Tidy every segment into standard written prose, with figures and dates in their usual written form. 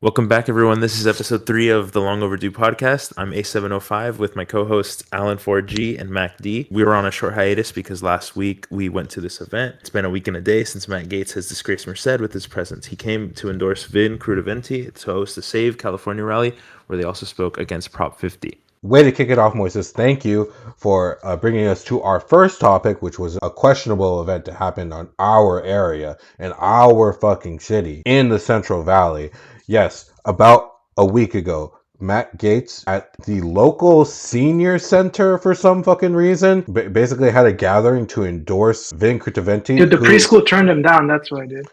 Welcome back, everyone. This is episode 3 of the Long Overdue podcast. I'm A705 with my co-hosts Alan 4G and Mac D. We were on a short hiatus because last week we went to this event. It's been a week and a day since Matt Gaetz has disgraced Merced with his presence. He came to endorse Kruttiventi to host the Save California rally, where they also spoke against Prop 50. Way to kick it off, Moises. Thank you for bringing us to our first topic, which was a questionable event that happened on our area in our fucking city in the Central Valley. Yes, about a week ago, Matt Gaetz at the local senior center for some fucking reason basically had a gathering to endorse Vin Kruttiventi. Dude, the preschool turned him down. That's what I did.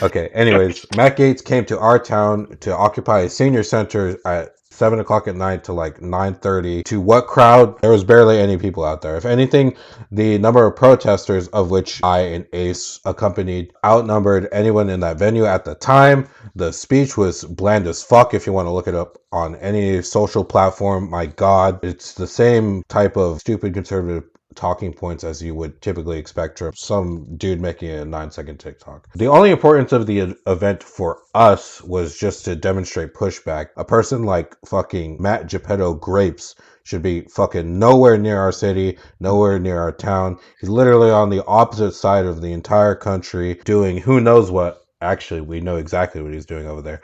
Okay, anyways, Matt Gaetz came to our town to occupy a senior center at 7 o'clock at night to like 9:30. To what crowd? There was barely any people out there. If anything, the number of protesters, of which I and Ace accompanied, outnumbered anyone in that venue at the time. The speech was bland as fuck. If you want to look it up on any social platform, my god, it's the same type of stupid conservative talking points as you would typically expect from some dude making a 9-second TikTok. The only importance of the event for us was just to demonstrate pushback. A person like fucking Matt Geppetto Grapes should be fucking nowhere near our city, nowhere near our town. He's literally on the opposite side of the entire country doing who knows what. Actually, we know exactly what he's doing over there.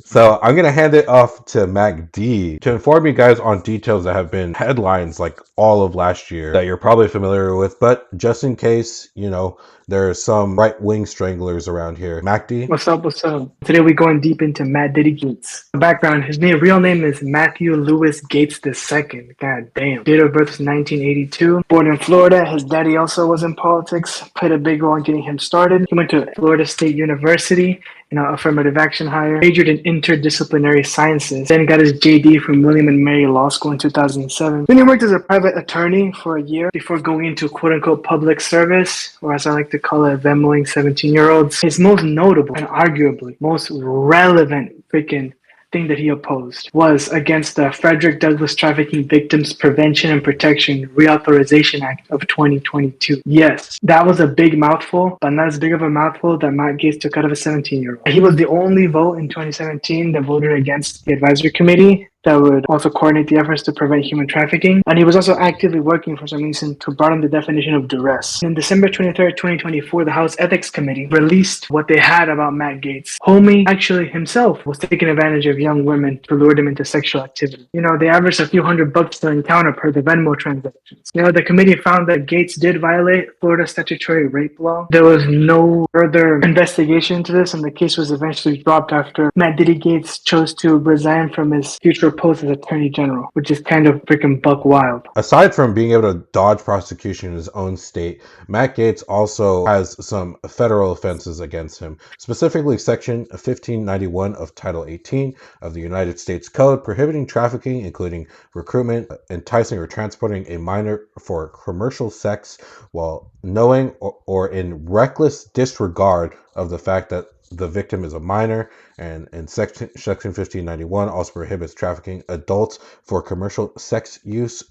So I'm going to hand it off to Mac D to inform you guys on details that have been headlines like all of last year that you're probably familiar with. But just in case, you know, there are some right-wing stranglers around here. Mac D? What's up? Today we're going deep into Matt Diddy Gaetz. The background, his real name is Matthew Lewis Gaetz II. God damn. Date of birth is 1982. Born in Florida. His daddy also was in politics. Played a big role in getting him started. He went to Florida State University in affirmative action hire. Majored in interdisciplinary sciences. Then got his JD from William and Mary Law School in 2007. Then he worked as a private attorney for a year before going into quote-unquote public service, or as I like to call it, Venmoing 17-year-olds. His most notable and arguably most relevant freaking thing that he opposed was against the Frederick Douglass Trafficking Victims Prevention and Protection Reauthorization Act of 2022. Yes, that was a big mouthful, but not as big of a mouthful that Matt Gaetz took out of a 17-year-old. He was the only vote in 2017 that voted against the advisory committee that would also coordinate the efforts to prevent human trafficking. And he was also actively working for some reason to broaden the definition of duress. On December 23rd, 2024, the House Ethics Committee released what they had about Matt Gaetz. Homie actually himself was taking advantage of young women to lure them into sexual activity. You know, they averaged a few $100 per encounter per the Venmo transactions. You know, the committee found that Gaetz did violate Florida statutory rape law. There was no further investigation into this, and the case was eventually dropped after Matt Diddy Gaetz chose to resign from his future post as Attorney General, which is kind of freaking buck wild. Aside from being able to dodge prosecution in his own state, Matt Gaetz also has some federal offenses against him, specifically Section 1591 of Title 18 of the United States Code, prohibiting trafficking, including recruitment, enticing or transporting a minor for commercial sex while knowing or in reckless disregard of the fact that the victim is a minor, and Section 1591 also prohibits trafficking adults for commercial sex use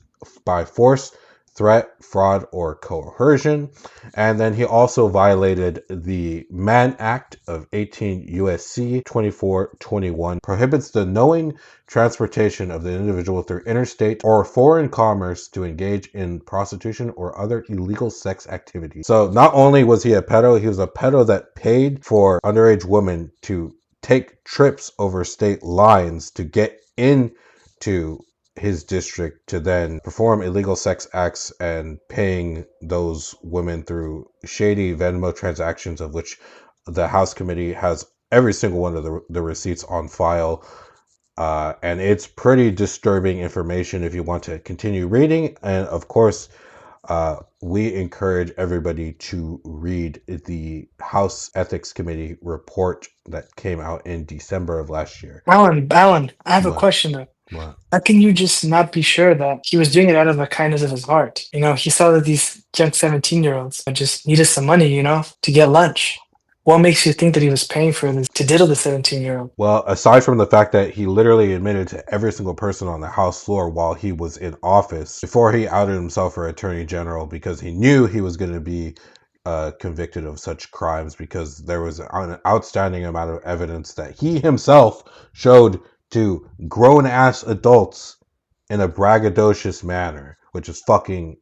by force, threat, fraud, or coercion. And then he also violated the Mann Act of 18 U.S.C. 2421, prohibits the knowing transportation of the individual through interstate or foreign commerce to engage in prostitution or other illegal sex activities. So not only was he a pedo, he was a pedo that paid for underage women to take trips over state lines to get into his district to then perform illegal sex acts and paying those women through shady Venmo transactions, of which the House Committee has every single one of the receipts on file. And it's pretty disturbing information if you want to continue reading. And of course, we encourage everybody to read the House Ethics Committee report that came out in December of last year. Alan, I have a question though. What? How can you just not be sure that he was doing it out of the kindness of his heart? You know, he saw that these young 17-year-olds just needed some money, you know, to get lunch. What makes you think that he was paying for this to diddle the 17-year-old? Well, aside from the fact that he literally admitted to every single person on the House floor while he was in office, before he outed himself for Attorney General, because he knew he was going to be convicted of such crimes because there was an outstanding amount of evidence that he himself showed to grown-ass adults in a braggadocious manner, which is fucking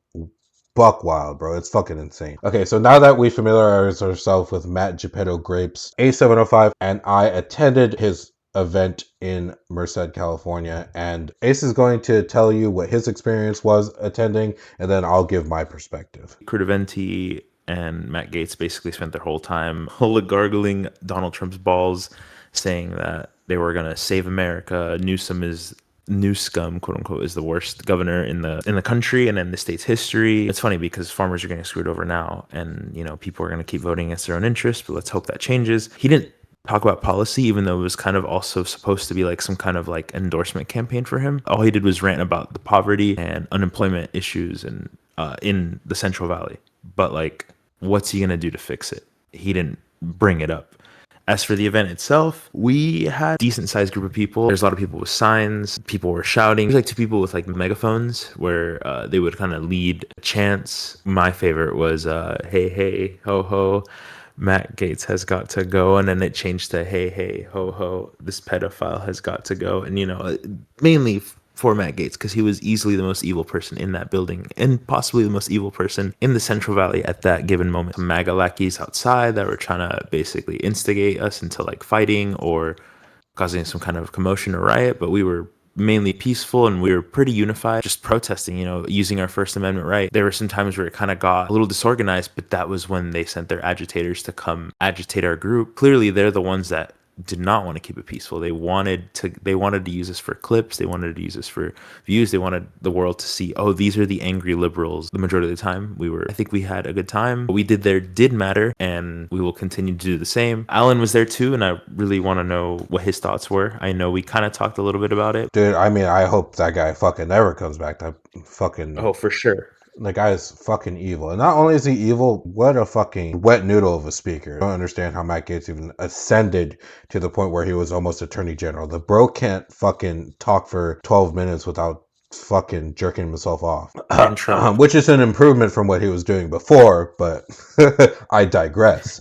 buck wild, bro. It's fucking insane. Okay, so now that we familiarize ourselves with Matt Geppetto Grapes, A705 and I attended his event in Merced, California, and Ace is going to tell you what his experience was attending, and then I'll give my perspective. Kruttiventi and Matt Gaetz basically spent their whole time gargling Donald Trump's balls, saying that they were going to save America. Newsome, quote unquote, is the worst governor in the country and in the state's history. It's funny because farmers are getting screwed over now, and people are going to keep voting against their own interests, but let's hope that changes. He didn't talk about policy, even though it was kind of also supposed to be like some kind of like endorsement campaign for him. All he did was rant about the poverty and unemployment issues and in the Central Valley. But like, what's he gonna do to fix it? He didn't bring it up. As for the event itself, we had a decent sized group of people. There's a lot of people with signs. People were shouting. There's like two people with like megaphones where they would kind of lead chants. My favorite was hey, hey, ho, ho. Matt Gaetz has got to go, and then it changed to hey, hey, ho, ho. This pedophile has got to go. And, mainly for Matt Gaetz, because he was easily the most evil person in that building and possibly the most evil person in the Central Valley at that given moment. Some MAGA lackeys outside that were trying to basically instigate us into like fighting or causing some kind of commotion or riot, but we were mainly peaceful and we were pretty unified, just protesting, using our First Amendment right. There were some times where it kind of got a little disorganized, but that was when they sent their agitators to come agitate our group. Clearly, they're the ones that did not want to keep it peaceful. They wanted to use us for clips. They wanted to use us for views. They wanted the world to see, oh, these are the angry liberals. The majority of the time, I think we had a good time. What we did there did matter, and we will continue to do the same. Alan was there too, and I really want to know what his thoughts were. I know we kind of talked a little bit about it. Dude, I mean, I hope that guy fucking never comes back. That fucking... Oh, for sure. The guy is fucking evil. And not only is he evil, what a fucking wet noodle of a speaker. I don't understand how Matt Gaetz even ascended to the point where he was almost attorney general. The bro can't fucking talk for 12 minutes without fucking jerking himself off. Which is an improvement from what he was doing before, but I digress.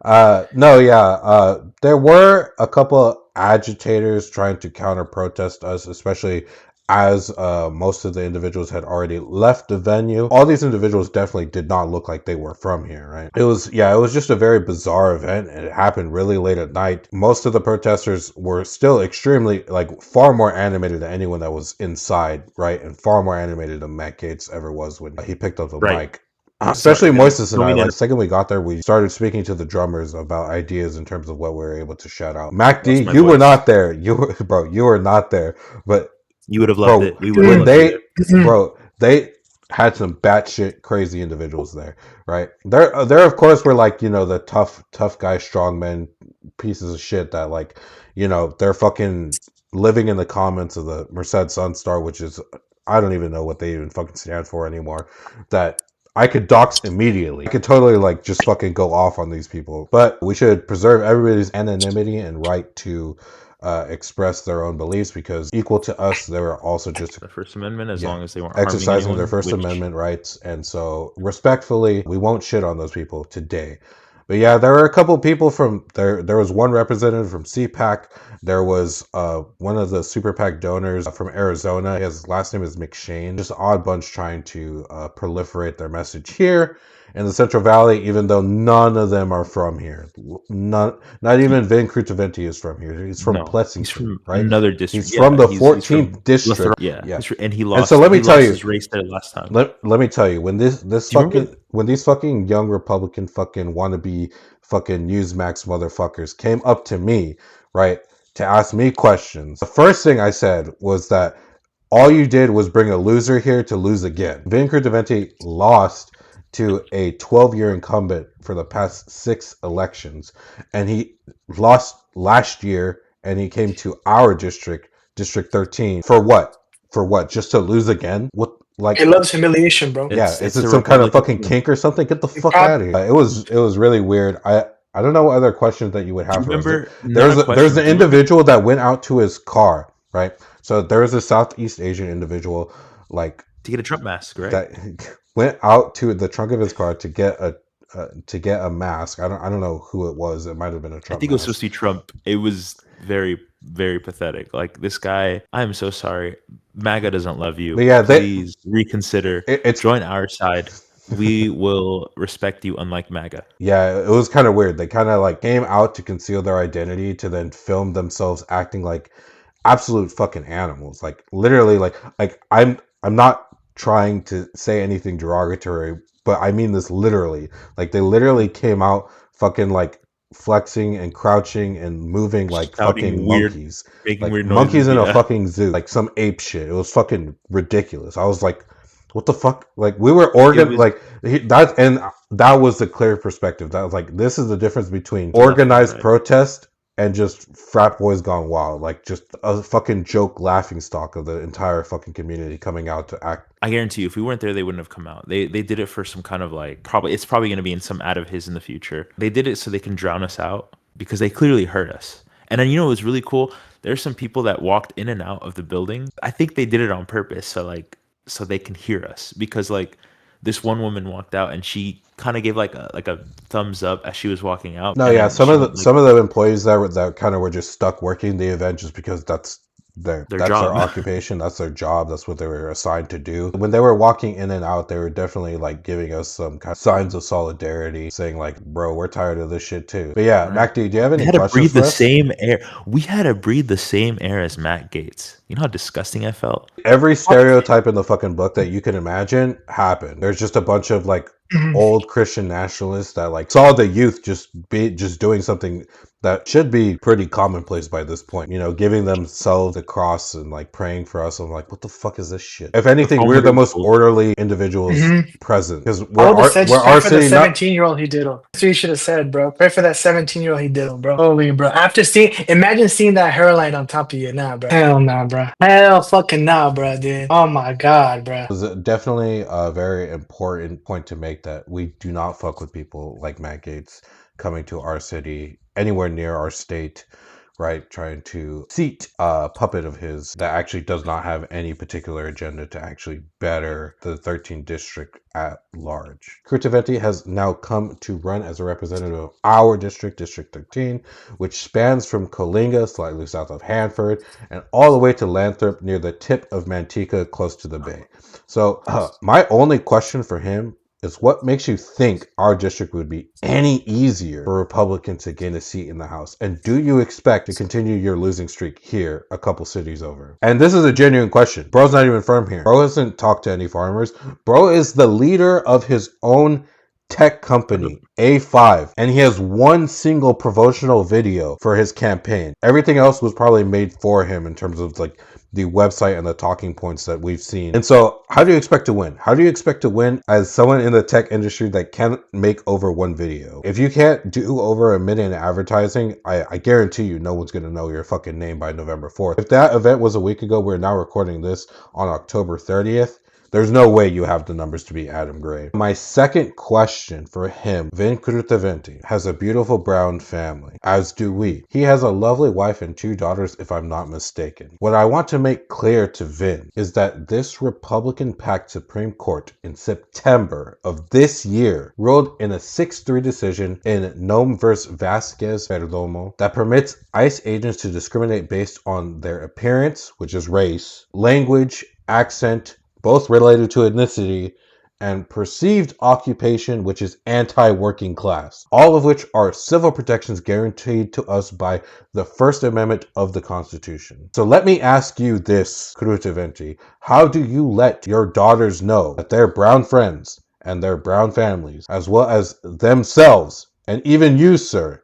There were a couple agitators trying to counter protest us, especially as most of the individuals had already left the venue. All these individuals definitely did not look like they were from here, right? It was just a very bizarre event, and it happened really late at night. Most of the protesters were still extremely, far more animated than anyone that was inside, right? And far more animated than Matt Gaetz ever was when he picked up the mic. Especially Moises and I, the second we got there, we started speaking to the drummers about ideas in terms of what we were able to shout out. Mac D, you were not there. You were not there, but you would have loved it. We would have loved it. Bro, they had some batshit crazy individuals there, right? There of course were the tough guy, strongmen, pieces of shit that they're fucking living in the comments of the Merced Sunstar, which is, I don't even know what they even fucking stand for anymore. That I could dox immediately. I could totally just fucking go off on these people. But we should preserve everybody's anonymity and right to express their own beliefs, because equal to us, they were also just the First Amendment, as long as they weren't exercising their First Amendment rights. And so respectfully, we won't shit on those people today. But yeah, there were a couple people from there. There was one representative from CPAC. There was one of the Super PAC donors from Arizona. His last name is McShane. Just an odd bunch trying to proliferate their message here in the Central Valley, even though none of them are from here. Not even Vin Kruttiventi is from here. He's from Plessington, he's from right? Another district. He's from the 14th district. Yeah. And he lost. And so let me tell you, his race there last time. Let me tell you, when these fucking young Republican fucking wannabe fucking Newsmax motherfuckers came up to me, right, to ask me questions, the first thing I said was that all you did was bring a loser here to lose again. Vin Kruttiventi lost to a 12-year incumbent for the past 6 elections, and he lost last year, and he came to our district 13, for what? Just to lose again? What? He loves humiliation, bro. Is it some kind of fucking kink or something? Get the fuck out of here. It was really weird. I don't know what other questions that you would have. There's an individual that went out to his car, right? So there was a Southeast Asian individual, to get a Trump mask, right? That went out to the trunk of his car to get to get a mask. I don't know who it was. It might have been a I Trump think it was supposed mask. to be Trump. It was very, very pathetic. Like, this guy, I'm so sorry. MAGA doesn't love you. But yeah, Please reconsider. it's Join our side. We will respect you, unlike MAGA. yeah, it was kind of weird. They kind of like came out to conceal their identity to then film themselves acting like absolute fucking animals. Like literally, like I'm not trying to say anything derogatory, but I mean this literally. Like they literally came out fucking like flexing and crouching and moving like Shouting fucking weird, monkeys. making Like weird monkeys noises. in a Yeah. fucking zoo, like some ape shit. It was fucking ridiculous. I was like, what the fuck? Like we were It organ was like that, and that was the clear perspective. That was like, this is the difference between the left and the organized right. protest and just frat boys gone wild. Like just a fucking joke laughing stock of the entire fucking community coming out to act. I guarantee you, if we weren't there, they wouldn't have come out. They did it for some kind of like, probably it's probably going to be in some ad of his in the future. They did it so they can drown us out because they clearly heard us. And then, it was really cool. There's some people that walked in and out of the building. I think they did it on purpose, so they can hear us, because like this one woman walked out and she kind of gave like a thumbs up as she was walking out, No, and yeah, then she went like some of the employees that kind of were just stuck working the event just because their that's their job. occupation, that's their job, that's what they were assigned to do. When they were walking in and out, they were definitely like giving us some kind of signs of solidarity, saying like, "Bro, we're tired of this shit too." But yeah, Right. MacD, do you have We any had to questions breathe for the us? same air. We had to breathe the same air as Matt Gaetz. You know how disgusting I felt? Every stereotype in the fucking book that you can imagine happened. There's just a bunch of like old Christian nationalists that like saw the youth just doing something that should be pretty commonplace by this point. Giving themselves the cross and like praying for us. I'm like, what the fuck is this shit? If anything, we're the Performative most bullshit. orderly individuals present because I would have said we're just pray our for the city, not 17-year-old he diddled. That's what you should have said, bro. Pray for that 17-year-old he diddled, bro. Holy, bro. Imagine seeing that hairline on top of you. Nah, bro. Hell nah, bro. Hell fucking nah, bro, dude. Oh my God, bro. was definitely a very important point to make, that we do not fuck with people like Matt Gaetz coming to our city, anywhere near our state, right? Trying to seat a puppet of his that actually does not have any particular agenda to actually better the 13th district at large. Kruttiventi has now come to run as a representative of our district, District 13, which spans from Coalinga, slightly south of Hanford, and all the way to Lathrop near the tip of Manteca, close to the bay. So my only question for him is, what makes you think our district would be any easier for Republicans to gain a seat in the House? And do you expect to continue your losing streak here a couple cities over? And this is a genuine question. Bro's not even from here. Bro hasn't talked to any farmers. Bro is the leader of his own tech company, A5, and he has one single promotional video for his campaign. Everything else was probably made for him in terms of like the website and the talking points that we've seen. And so how do you expect to win? How do you expect to win as someone in the tech industry that can't make over one video? If you can't do over a minute in advertising, I guarantee you no one's going to know your fucking name by November 4th. If that event was a week ago, we're now recording this on October 30th. There's no way you have the numbers to beat Adam Gray. My second question for him, Vin Kruttiventi has a beautiful brown family, as do we. He has a lovely wife and 2 daughters, if I'm not mistaken. What I want to make clear to Vin is that this Republican-packed Supreme Court in September of this year ruled in a 6-3 decision in Nome vs. Vasquez Perdomo that permits ICE agents to discriminate based on their appearance, which is race, language, accent, both related to ethnicity, and perceived occupation, which is anti-working class, all of which are civil protections guaranteed to us by the First Amendment of the Constitution. So let me ask you this, Kruttiventi. How do you let your daughters know that their brown friends and their brown families, as well as themselves, and even you, sir,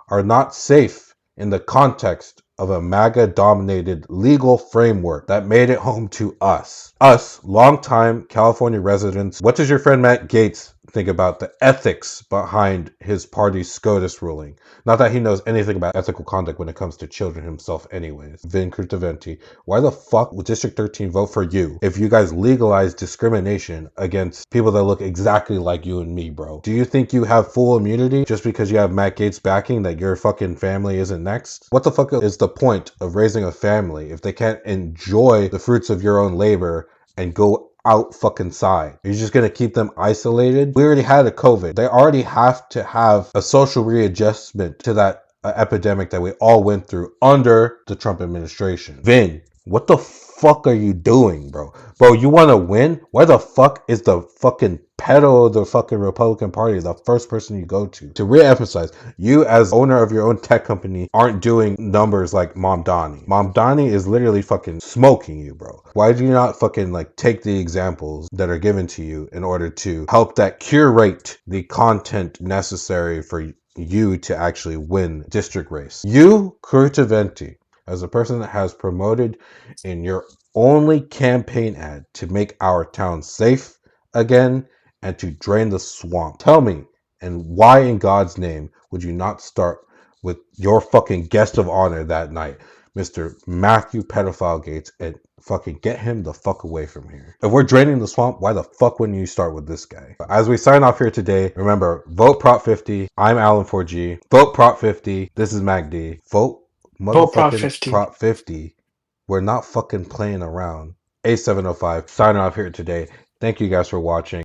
are not safe in the context of a MAGA-dominated legal framework that made it home to us? Us, longtime California residents. What does your friend Matt Gaetz think about the ethics behind his party's SCOTUS ruling? Not that he knows anything about ethical conduct when it comes to children himself anyways. Vin Kruttiventi, why the fuck would District 13 vote for you if you guys legalize discrimination against people that look exactly like you and me, bro? Do you think you have full immunity just because you have Matt Gaetz backing that your fucking family isn't next? What the fuck is the point of raising a family if they can't enjoy the fruits of your own labor and go out fucking side. You're just gonna keep them isolated. We already had a COVID. They already have to have a social readjustment to that epidemic that we all went through under the Trump administration. Vin, what the fuck are you doing, bro? Bro, you want to win? Why the fuck is the fucking pedo of the fucking Republican Party the first person you go to? To re-emphasize, you as owner of your own tech company aren't doing numbers like Mom Donnie. Mom Donnie is literally fucking smoking you, bro. Why do you not fucking like take the examples that are given to you in order to help that curate the content necessary for you to actually win district race? You, Kruttiventi, as a person that has promoted in your only campaign ad to make our town safe again and to drain the swamp. Tell me, and why in God's name would you not start with your fucking guest of honor that night, Mr. Matthew Pedophile Gaetz, and fucking get him the fuck away from here? If we're draining the swamp, why the fuck wouldn't you start with this guy? As we sign off here today, remember, vote Prop 50. I'm Alan 4G. Vote Prop 50. This is MacD. Vote Prop motherfucking 50. Prop 50. We're not fucking playing around. A705 signing off here today. Thank you guys for watching.